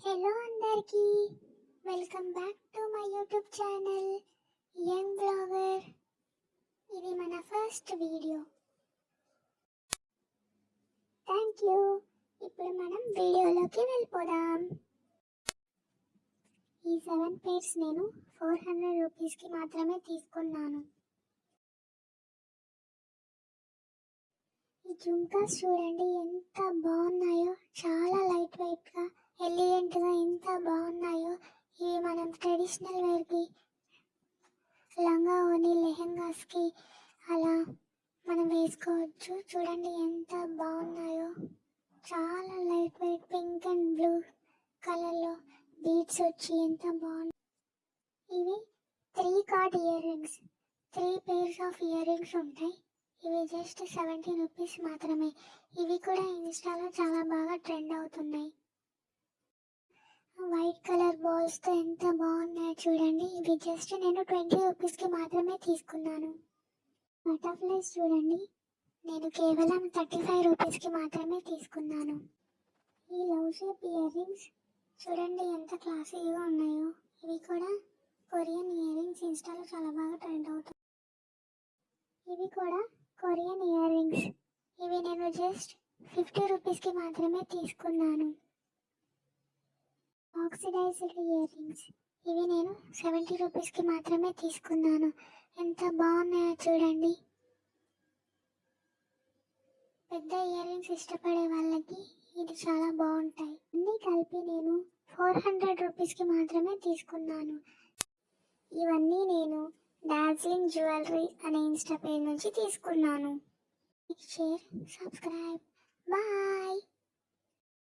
Hello అందరికీ, welcome back to my YouTube channel young blogger. ఇది మన ఫస్ట్ వీడియో. Thank you. ఇప్పుడు మనం వీడియోలోకి వెళ్ళిపోదాం. ఈ 7 పేర్స్ నేను 400 రూపీస్కి మాత్రమే తీసుకున్నాను. ఈ జుంకాస్ చూడండి ఎంత బాగున్నాయో, చాలా లైట్ వెయిట్గా ఎలిగెంట్గా ఎంత బాగున్నాయో. ఇవి మనం ట్రెడిషనల్ వేర్కి, లంగా ఓని లెహెంగాస్కి అలా మనం వేసుకోవచ్చు. చూడండి ఎంత బాగున్నాయో, చాలా light weight pink and blue కలర్లో బీడ్స్ వచ్చి ఎంత బాగున్నాయి. ఇవి 3 card ear rings, 3 pairs of ear rings ఉంటాయి. ఇవి జస్ట్ 70 రూపీస్ మాత్రమే. ఇవి కూడా ఇన్స్టాలో చాలా బాగా ట్రెండ్ అవుతున్నాయి. వైట్ కలర్ బాల్స్తో ఎంత బాగున్నాయో చూడండి. ఇవి జస్ట్ నేను 20 రూపీస్కి మాత్రమే తీసుకున్నాను. బటర్ఫ్లైస్ చూడండి, నేను కేవలం 35 రూపీస్కి మాత్రమే తీసుకున్నాను. ఈ లవ్ షేప్ ఇయర్ రింగ్స్ చూడండి ఎంత క్లాసీగా ఉన్నాయో. ఇవి కూడా కొరియన్ ఇయర్ రింగ్స్, ఇన్స్టాలో చాలా బాగా ట్రెండ్ అవుతాయి. ఇవి కూడా కొరియన్ ఇయర్ రింగ్స్. ఇవి నేను జస్ట్ 50 రూపీస్కి మాత్రమే తీసుకున్నాను. ఆక్సిడైజ్డ్ ఇయర్ రింగ్స్, ఇవి నేను 70 రూపీస్కి మాత్రమే తీసుకున్నాను. ఎంత బాగున్నాయో చూడండి. పెద్ద ఇయర్ రింగ్స్ ఇష్టపడే వాళ్ళకి ఇది చాలా బాగుంటాయి. అన్నీ కలిపి నేను 400 రూపీస్కి మాత్రమే తీసుకున్నాను. ఇవన్నీ నేను డార్జిలింగ్ జ్యువెలరీ అనే ఇన్స్టా పేజ్ నుంచి తీసుకున్నాను. Share, subscribe, bye.